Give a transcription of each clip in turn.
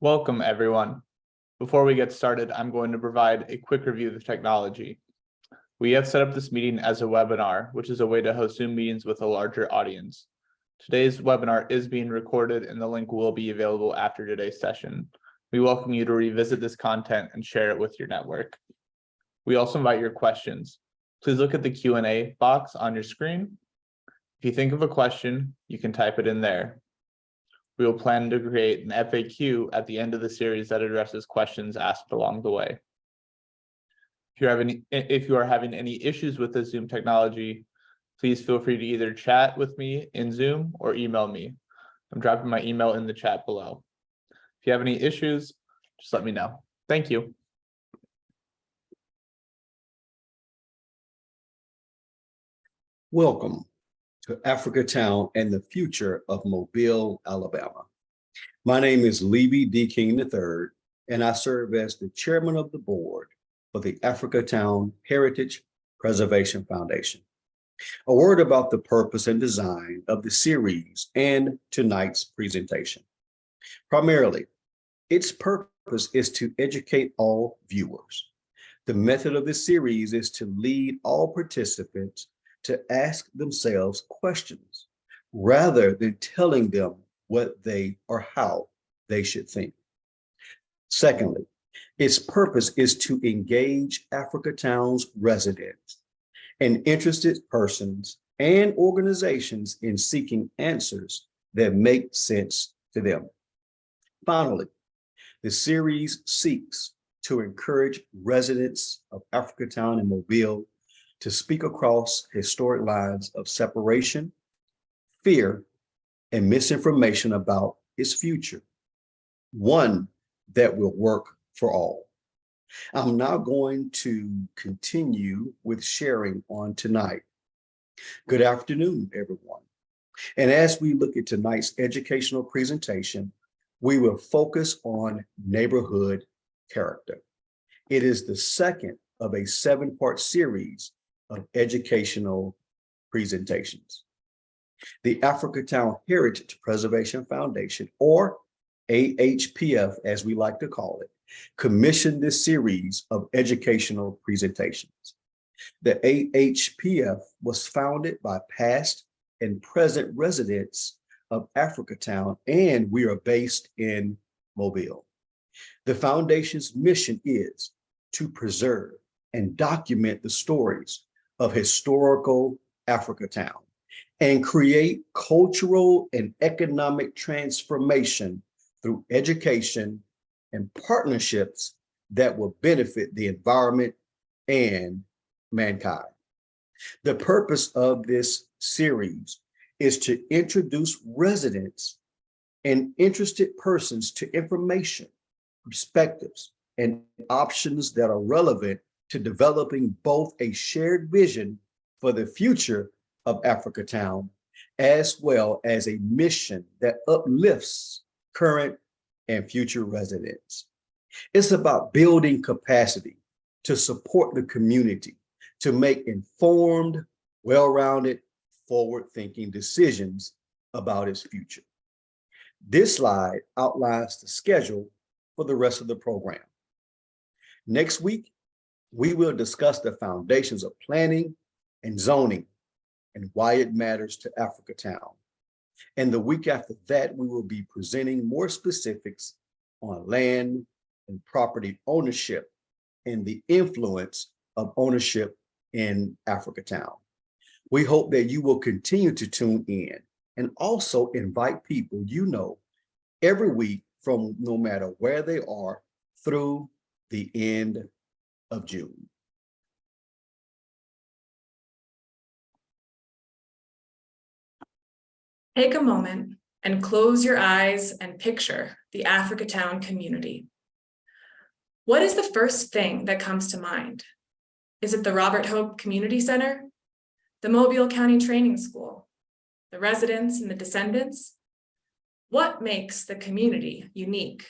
Welcome, everyone. Before we get started, I'm going to provide a quick review of the technology. We have set up this meeting as a webinar, which is a way to host Zoom meetings with a larger audience. Today's webinar is being recorded and the link will be available after today's session. We welcome you to revisit this content and share it with your network. We also invite your questions. Please look at the Q&A box on your screen. If you think of a question, you can type it in there. We will plan to create an FAQ at the end of the series that addresses questions asked along the way. If you are having any issues with the Zoom technology, please feel free to either chat with me in Zoom or email me. I'm dropping my email in the chat below. If you have any issues, just let me know. Thank you. Welcome to Africatown and the future of Mobile, Alabama. My name is Levy D. King III, and I serve as the chairman of the board for the Africatown Heritage Preservation Foundation. A word about the purpose and design of the series and tonight's presentation. Primarily, its purpose is to educate all viewers. The method of this series is to lead all participants to ask themselves questions rather than telling them what they or how they should think. Secondly, its purpose is to engage Africatown's residents and interested persons and organizations in seeking answers that make sense to them. Finally, the series seeks to encourage residents of Africatown and Mobile to speak across historic lines of separation, fear, and misinformation about its future, one that will work for all. I'm now going to continue with sharing on tonight. Good afternoon, everyone. And as we look at tonight's educational presentation, we will focus on neighborhood character. It is the second of a 7-part series of educational presentations. The Africatown Heritage Preservation Foundation, or AHPF as we like to call it, commissioned this series of educational presentations. The AHPF was founded by past and present residents of Africatown, and we are based in Mobile. The foundation's mission is to preserve and document the stories of historical Africatown and create cultural and economic transformation through education and partnerships that will benefit the environment and mankind. The purpose of this series is to introduce residents and interested persons to information, perspectives, and options that are relevant to developing both a shared vision for the future of Africatown, as well as a mission that uplifts current and future residents. It's about building capacity to support the community, to make informed, well-rounded, forward-thinking decisions about its future. This slide outlines the schedule for the rest of the program. Next week, we will discuss the foundations of planning and zoning and why it matters to Africatown. And the week after that, we will be presenting more specifics on land and property ownership and the influence of ownership in Africatown. We hope that you will continue to tune in and also invite people you know every week from no matter where they are through the end of June. Take a moment and close your eyes and picture the Africatown community. What is the first thing that comes to mind? Is it the Robert Hope Community Center, the Mobile County Training School, the residents and the descendants? What makes the community unique?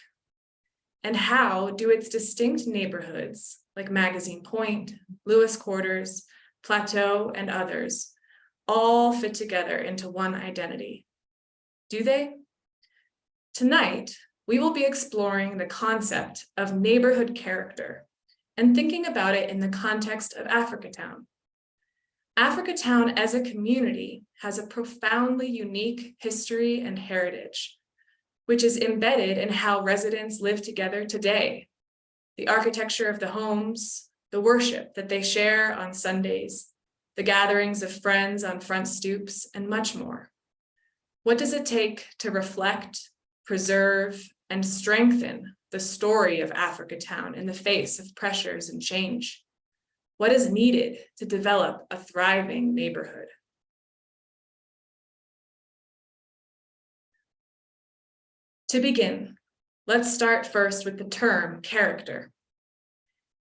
And how do its distinct neighborhoods like Magazine Point, Lewis Quarters, Plateau, and others all fit together into one identity? Do they? Tonight, we will be exploring the concept of neighborhood character and thinking about it in the context of Africatown. Africatown as a community has a profoundly unique history and heritage, which is embedded in how residents live together today. The architecture of the homes, the worship that they share on Sundays, the gatherings of friends on front stoops, and much more. What does it take to reflect, preserve, and strengthen the story of Africatown in the face of pressures and change? What is needed to develop a thriving neighborhood? To begin, let's start first with the term character.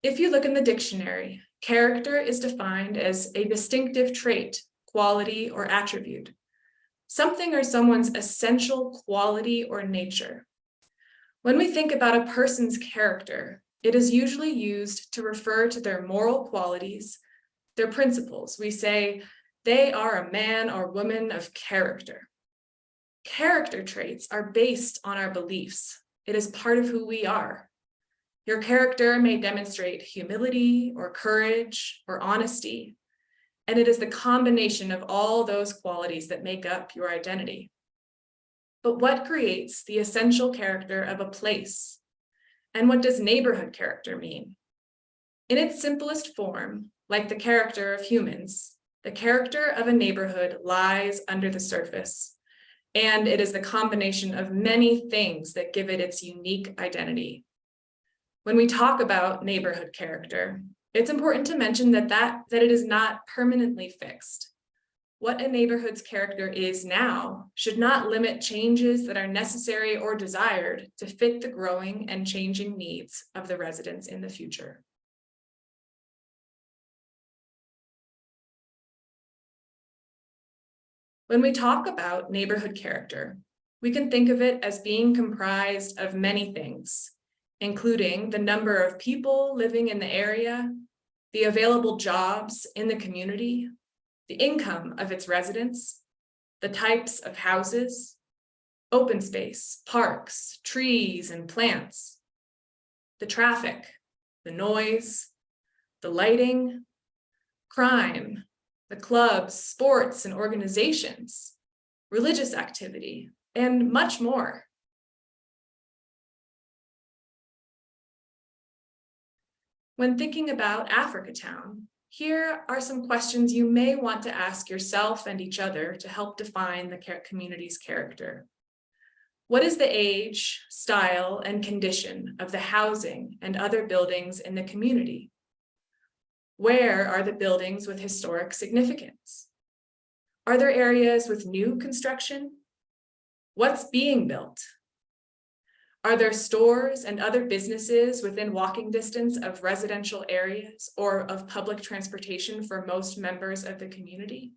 If you look in the dictionary, character is defined as a distinctive trait, quality, or attribute, something or someone's essential quality or nature. When we think about a person's character, it is usually used to refer to their moral qualities, their principles. We say, they are a man or woman of character. Character traits are based on our beliefs. It is part of who we are. Your character may demonstrate humility or courage or honesty, and it is the combination of all those qualities that make up your identity. But what creates the essential character of a place? And what does neighborhood character mean? In its simplest form, like the character of humans, the character of a neighborhood lies under the surface, and it is the combination of many things that give it its unique identity. When we talk about neighborhood character, it's important to mention that it is not permanently fixed. What a neighborhood's character is now should not limit changes that are necessary or desired to fit the growing and changing needs of the residents in the future. When we talk about neighborhood character, we can think of it as being comprised of many things, including the number of people living in the area, the available jobs in the community, the income of its residents, the types of houses, open space, parks, trees, and plants, the traffic, the noise, the lighting, crime, the clubs, sports, and organizations, religious activity, and much more. When thinking about Africatown, here are some questions you may want to ask yourself and each other to help define the community's character. What is the age, style, and condition of the housing and other buildings in the community? Where are the buildings with historic significance? Are there areas with new construction? What's being built? Are there stores and other businesses within walking distance of residential areas or of public transportation for most members of the community?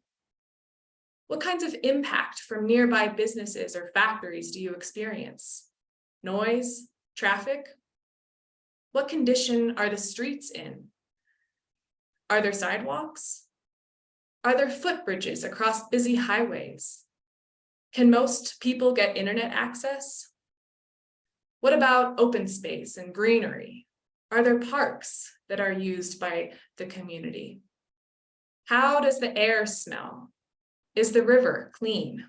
What kinds of impact from nearby businesses or factories do you experience? Noise, traffic? What condition are the streets in? Are there sidewalks? Are there footbridges across busy highways? Can most people get internet access? What about open space and greenery? Are there parks that are used by the community? How does the air smell? Is the river clean?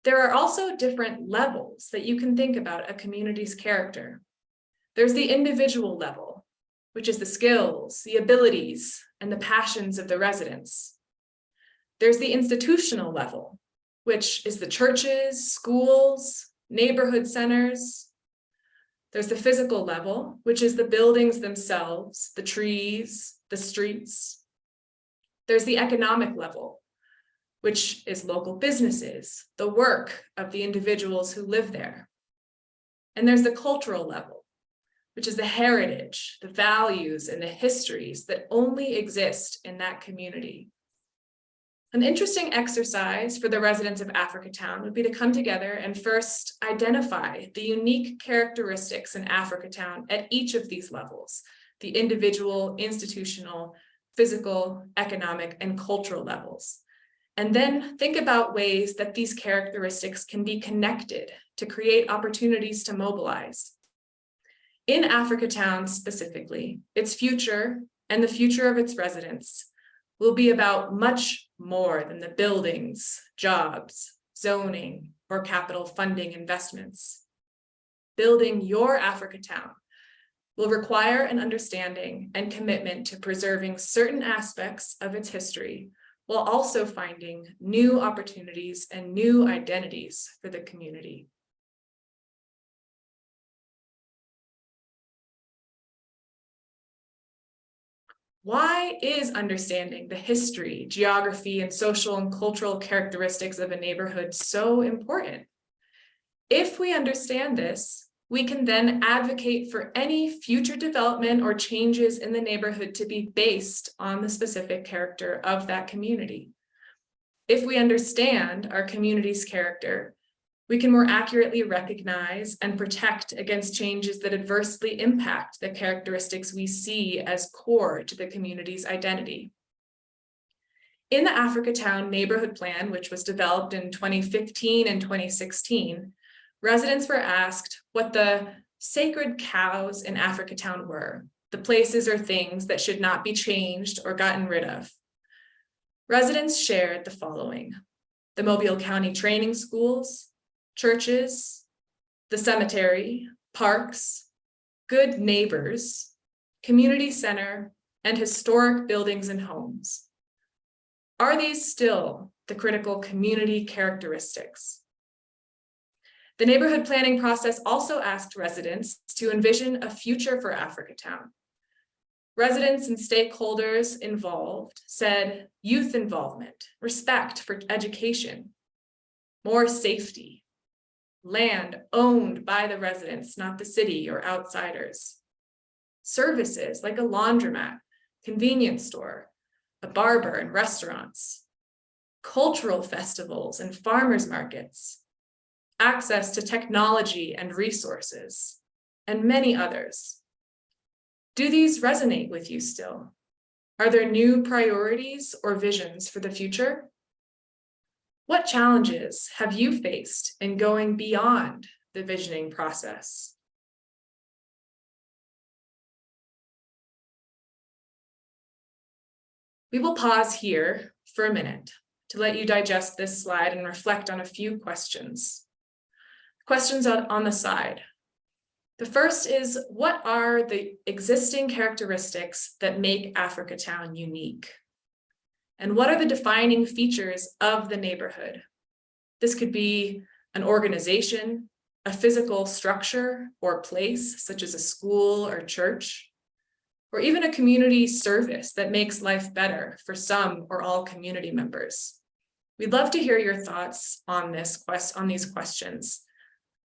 There are also different levels that you can think about a community's character. There's the individual level, which is the skills, the abilities, and the passions of the residents. There's the institutional level, which is the churches, schools, neighborhood centers. There's the physical level, which is the buildings themselves, the trees, the streets. There's the economic level, which is local businesses, the work of the individuals who live there. And there's the cultural level, which is the heritage, the values, and the histories that only exist in that community. An interesting exercise for the residents of Africatown would be to come together and first identify the unique characteristics in Africatown at each of these levels, the individual, institutional, physical, economic, and cultural levels. And then think about ways that these characteristics can be connected to create opportunities to mobilize. In Africatown specifically, its future and the future of its residents will be about much more than the buildings, jobs, zoning, or capital funding investments. Building your Africatown will require an understanding and commitment to preserving certain aspects of its history, while also finding new opportunities and new identities for the community. Why is understanding the history, geography, and social and cultural characteristics of a neighborhood so important? If we understand this, we can then advocate for any future development or changes in the neighborhood to be based on the specific character of that community. If we understand our community's character, we can more accurately recognize and protect against changes that adversely impact the characteristics we see as core to the community's identity. In the Africatown Neighborhood Plan, which was developed in 2015 and 2016, residents were asked what the sacred cows in Africatown were, the places or things that should not be changed or gotten rid of. Residents shared the following: the Mobile County training schools, churches, the cemetery, parks, good neighbors, community center, and historic buildings and homes. Are these still the critical community characteristics? The neighborhood planning process also asked residents to envision a future for Africatown. Residents and stakeholders involved said youth involvement, respect for education, more safety, land owned by the residents, not the city or outsiders, services like a laundromat, convenience store, a barber and restaurants, cultural festivals and farmers markets, access to technology and resources, and many others. Do these resonate with you still? Are there new priorities or visions for the future? What challenges have you faced in going beyond the visioning process? We will pause here for a minute to let you digest this slide and reflect on a few questions. Questions on the side. The first is, what are the existing characteristics that make Africatown unique? And what are the defining features of the neighborhood? This could be an organization, a physical structure or place, such as a school or church, or even a community service that makes life better for some or all community members. We'd love to hear your thoughts on these questions.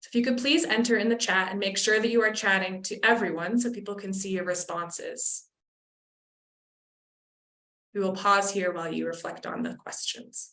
So if you could please enter in the chat and make sure that you are chatting to everyone so people can see your responses. We will pause here while you reflect on the questions.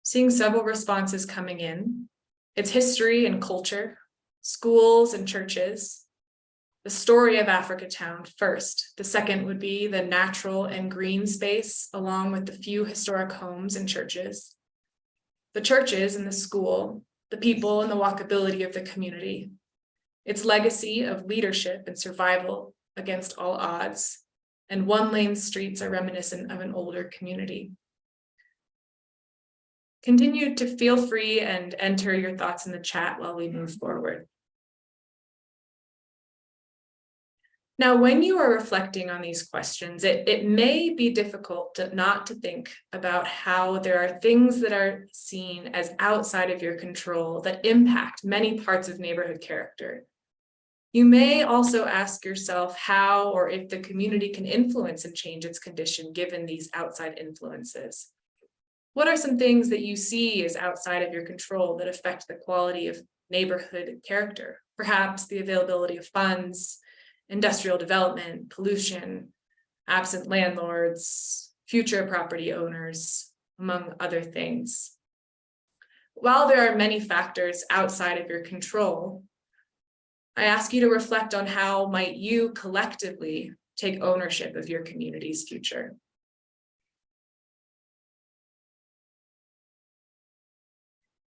Seeing several responses coming in. Its history and culture, schools and churches, the story of Africatown first. The second would be the natural and green space, along with the few historic homes and churches. The churches and the school, the people and the walkability of the community. Its legacy of leadership and survival against all odds. and one-lane streets are reminiscent of an older community. Continue to feel free and enter your thoughts in the chat while we move forward. Now, when you are reflecting on these questions, it may be difficult not to think about how there are things that are seen as outside of your control that impact many parts of neighborhood character. You may also ask yourself how or if the community can influence and change its condition given these outside influences. What are some things that you see as outside of your control that affect the quality of neighborhood character? Perhaps the availability of funds, industrial development, pollution, absent landlords, future property owners, among other things. While there are many factors outside of your control, I ask you to reflect on how might you collectively take ownership of your community's future.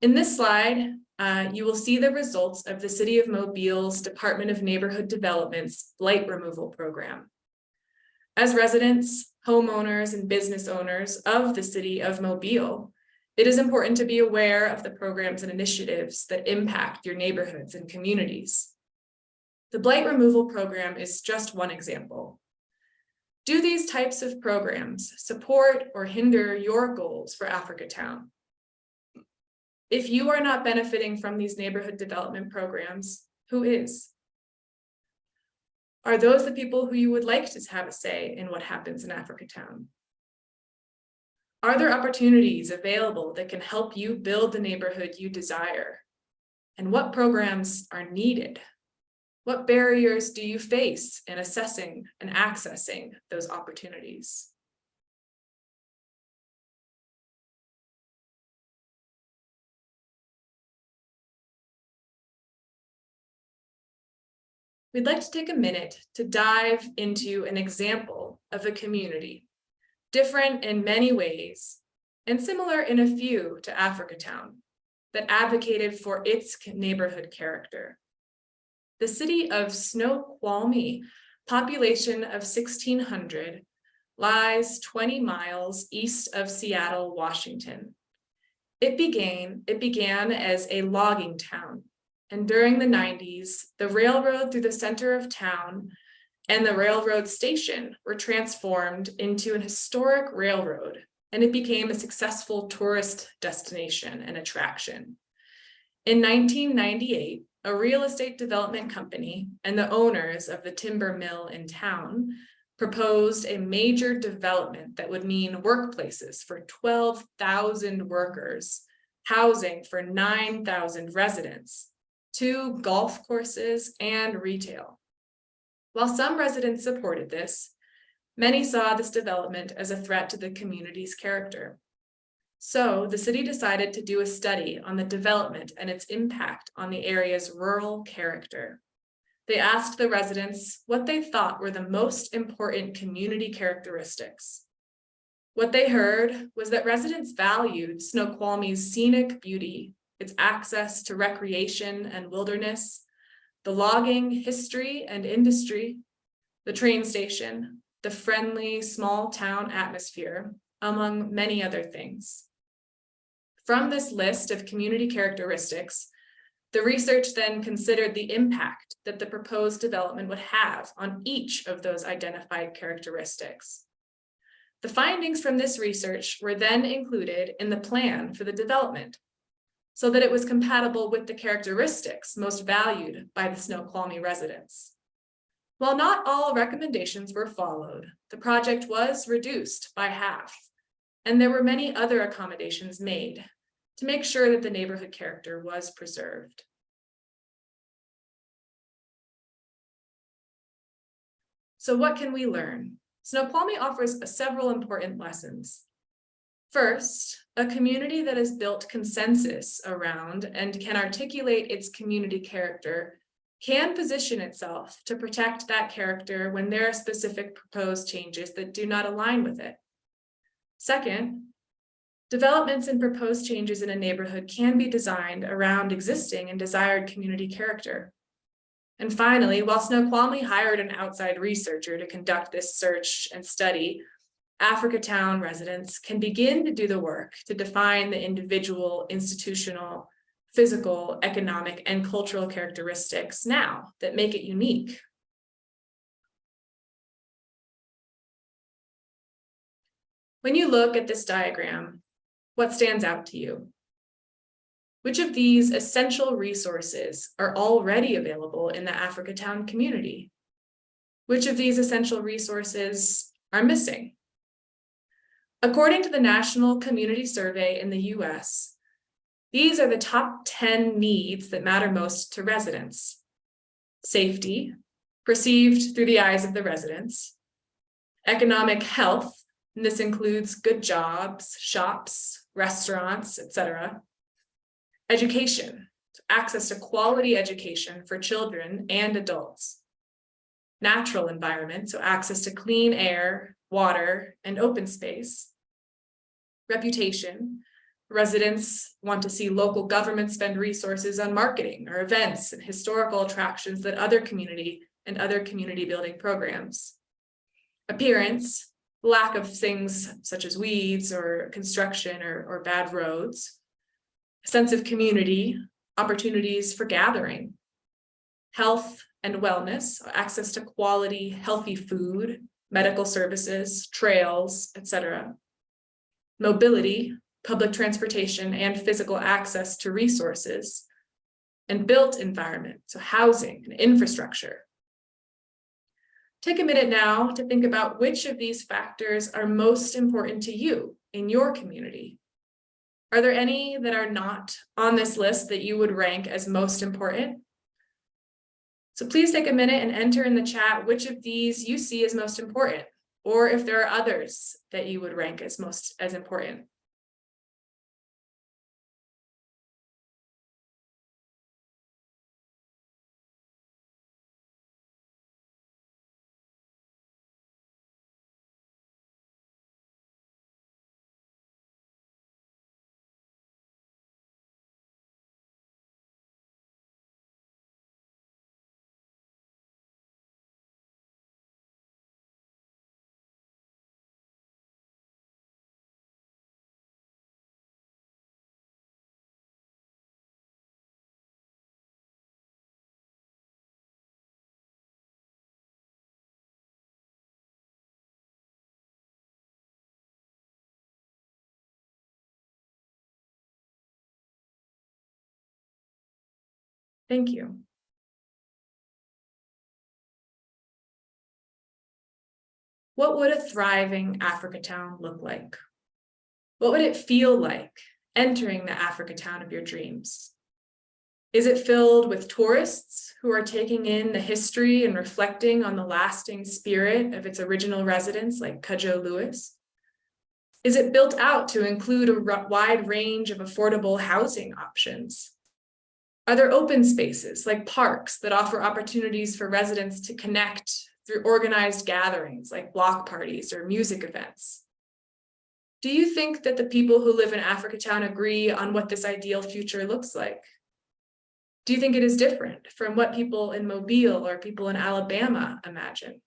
In this slide, you will see the results of the City of Mobile's Department of Neighborhood Development's blight removal program. As residents, homeowners, and business owners of the City of Mobile, it is important to be aware of the programs and initiatives that impact your neighborhoods and communities. The blight removal program is just one example. Do these types of programs support or hinder your goals for Africatown? If you are not benefiting from these neighborhood development programs, who is? Are those the people who you would like to have a say in what happens in Africatown? Are there opportunities available that can help you build the neighborhood you desire? And what programs are needed? What barriers do you face in assessing and accessing those opportunities? We'd like to take a minute to dive into an example of a community, different in many ways and similar in a few to Africatown, that advocated for its neighborhood character. The city of Snoqualmie, population of 1,600, lies 20 miles east of Seattle, Washington. It began as a logging town, and during the 90s, the railroad through the center of town and the railroad station were transformed into an historic railroad, and it became a successful tourist destination and attraction. In 1998, a real estate development company and the owners of the timber mill in town proposed a major development that would mean workplaces for 12,000 workers, housing for 9,000 residents, 2 golf courses, and retail. While some residents supported this, many saw this development as a threat to the community's character. So the city decided to do a study on the development and its impact on the area's rural character. They asked the residents what they thought were the most important community characteristics. What they heard was that residents valued Snoqualmie's scenic beauty, its access to recreation and wilderness, the logging history and industry, the train station, the friendly small town atmosphere, among many other things. From this list of community characteristics, the research then considered the impact that the proposed development would have on each of those identified characteristics. The findings from this research were then included in the plan for the development, so that it was compatible with the characteristics most valued by the Snoqualmie residents. While not all recommendations were followed, the project was reduced by half, and there were many other accommodations made to make sure that the neighborhood character was preserved. So what can we learn? Snoqualmie offers several important lessons. First, a community that has built consensus around and can articulate its community character can position itself to protect that character when there are specific proposed changes that do not align with it. Second, developments and proposed changes in a neighborhood can be designed around existing and desired community character. And finally, while Snoqualmie hired an outside researcher to conduct this search and study, Africatown residents can begin to do the work to define the individual, institutional, physical, economic, and cultural characteristics now that make it unique. When you look at this diagram, what stands out to you? Which of these essential resources are already available in the Africatown community? Which of these essential resources are missing? According to the National Community Survey in the US, these are the top 10 needs that matter most to residents. Safety, perceived through the eyes of the residents. Economic health, and this includes good jobs, shops, restaurants, etc. Education, access to quality education for children and adults. Natural environment, so access to clean air, water, and open space. Reputation, residents want to see local government spend resources on marketing or events and historical attractions that other community building programs. Appearance, lack of things such as weeds or construction or bad roads. A sense of community, opportunities for gathering. Health and wellness, access to quality, healthy food, medical services, trails, etc. Mobility, public transportation, and physical access to resources. And built environment, so housing and infrastructure. Take a minute now to think about which of these factors are most important to you in your community. Are there any that are not on this list that you would rank as most important? So please take a minute and enter in the chat which of these you see as most important, or if there are others that you would rank as important. Thank you. What would a thriving Africatown look like? What would it feel like entering the Africatown of your dreams? Is it filled with tourists who are taking in the history and reflecting on the lasting spirit of its original residents like Cudjoe Lewis? Is it built out to include a wide range of affordable housing options? Are there open spaces like parks that offer opportunities for residents to connect through organized gatherings like block parties or music events? Do you think that the people who live in Africatown agree on what this ideal future looks like? Do you think it is different from what people in Mobile or people in Alabama imagine?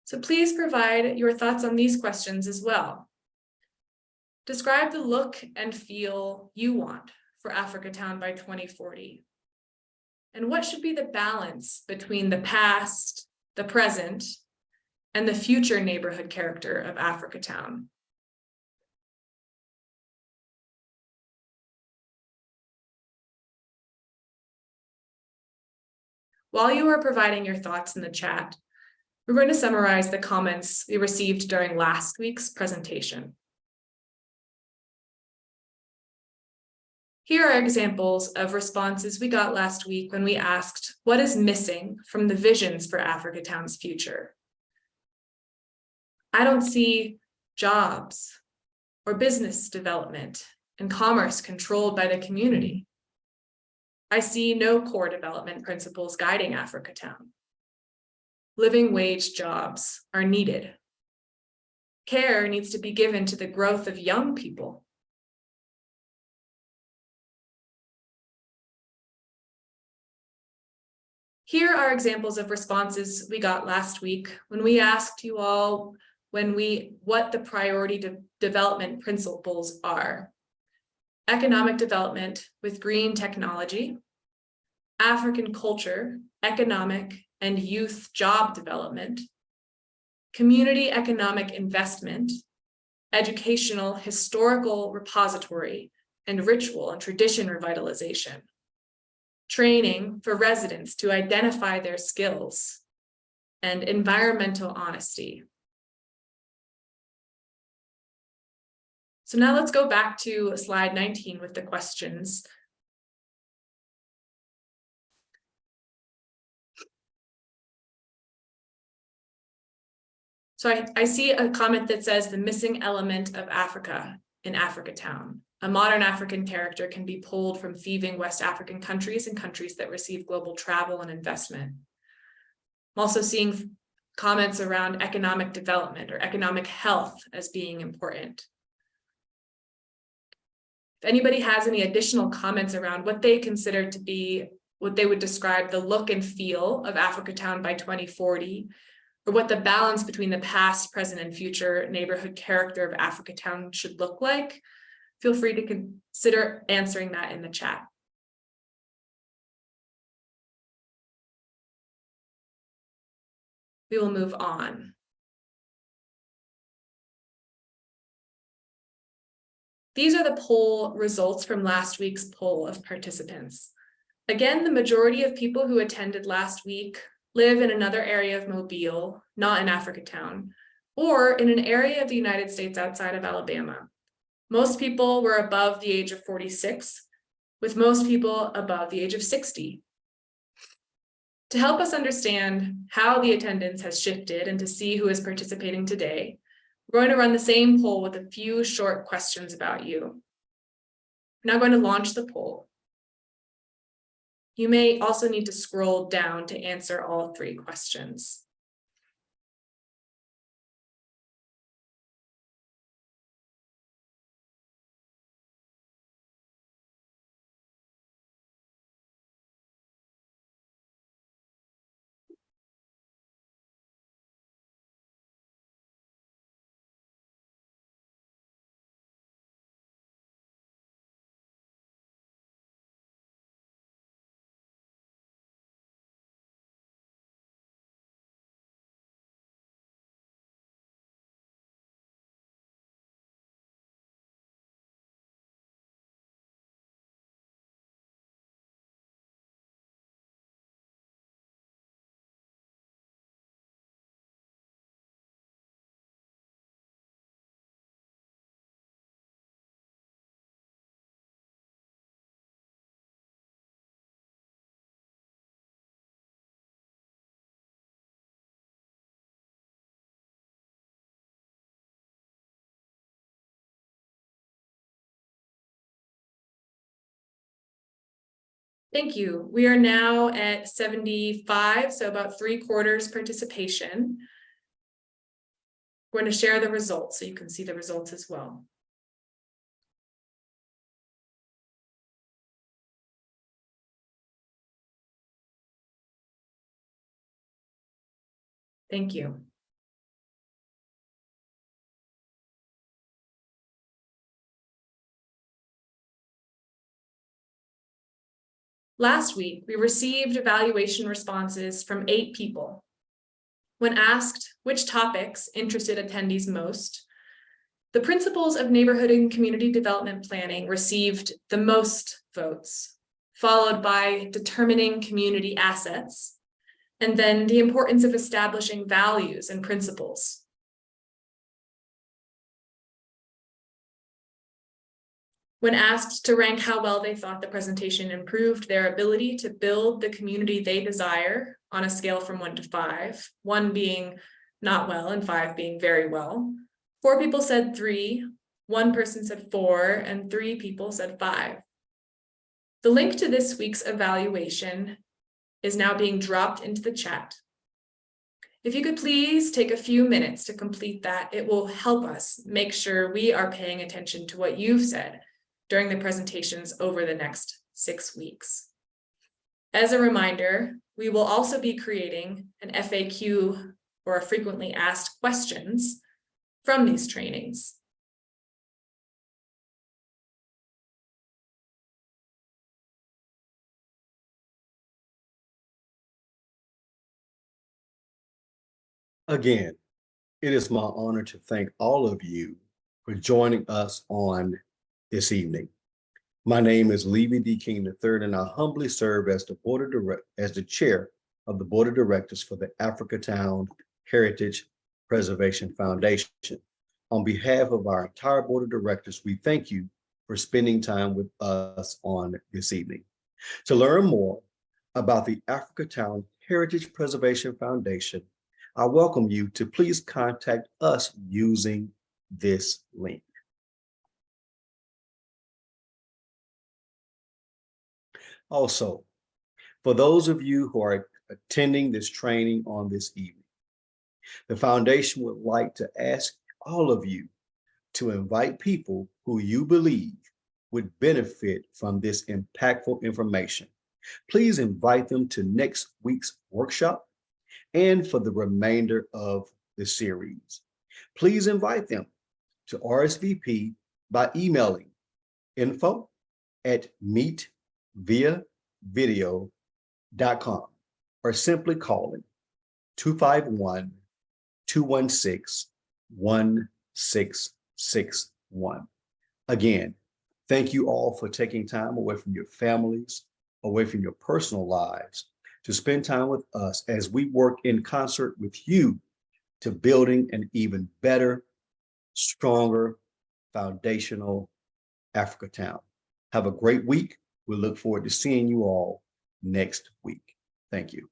So please provide your thoughts on these questions as well. Describe the look and feel you want for Africatown by 2040. And what should be the balance between the past, the present, and the future neighborhood character of Africatown? While you are providing your thoughts in the chat, we're going to summarize the comments we received during last week's presentation. Here are examples of responses we got last week when we asked, what is missing from the visions for Africatown's future? I don't see jobs or business development and commerce controlled by the community. I see no core development principles guiding Africatown. Living wage jobs are needed. Care needs to be given to the growth of young people. Here are examples of responses we got last week when we asked you all what the priority development principles are. Economic development with green technology, African culture, economic and youth job development, community economic investment, educational historical repository, and ritual and tradition revitalization, training for residents to identify their skills, and environmental honesty. So now let's go back to slide 19 with the questions. So I see a comment that says the missing element of Africa in Africa Town. A modern African character can be pulled from thieving West African countries and countries that receive global travel and investment. I'm also seeing comments around economic development or economic health as being important. If anybody has any additional comments around what they consider to be what they would describe the look and feel of Africa Town by 2040, or what the balance between the past, present, and future neighborhood character of Africa Town should look like, feel free to consider answering that in the chat. We will move on. These are the poll results from last week's poll of participants. Again, the majority of people who attended last week live in another area of Mobile, not in Africa Town, or in an area of the United States outside of Alabama. Most people were above the age of 46, with most people above the age of 60. To help us understand how the attendance has shifted and to see who is participating today, we're going to run the same poll with a few short questions about you. We're now going to launch the poll. You may also need to scroll down to answer all 3 questions. Thank you. We are now at 75, so about 3/4 participation. We're going to share the results so you can see the results as well. Thank you. Last week, we received evaluation responses from 8 people. When asked which topics interested attendees most, the principles of neighborhood and community development planning received the most votes, followed by determining community assets, and then the importance of establishing values and principles. When asked to rank how well they thought the presentation improved their ability to build the community they desire on a scale from 1 to 5, 1 being not well and 5 being very well, 4 people said 3, 1 person said 4, and 3 people said 5. The link to this week's evaluation is now being dropped into the chat. If you could please take a few minutes to complete that, it will help us make sure we are paying attention to what you've said during the presentations over the next 6 weeks. As a reminder, we will also be creating an FAQ, or a frequently asked questions, from these trainings. Again, it is my honor to thank all of you for joining us on this evening. My name is Levy D. King III, and I humbly serve as the chair of the board of directors for the Africatown Heritage Preservation Foundation. On behalf of our entire board of directors, we thank you for spending time with us on this evening. To learn more about the Africatown Heritage Preservation Foundation, I welcome you to please contact us using this link. Also, for those of you who are attending this training on this evening, the foundation would like to ask all of you to invite people who you believe would benefit from this impactful information. Please invite them to next week's workshop and for the remainder of the series. Please invite them to RSVP by emailing info@meetviavideo.com or simply calling 251-216-1661. Again, thank you all for taking time away from your families, away from your personal lives, to spend time with us as we work in concert with you to building an even better, stronger, foundational Africatown. Have a great week. We look forward to seeing you all next week. Thank you.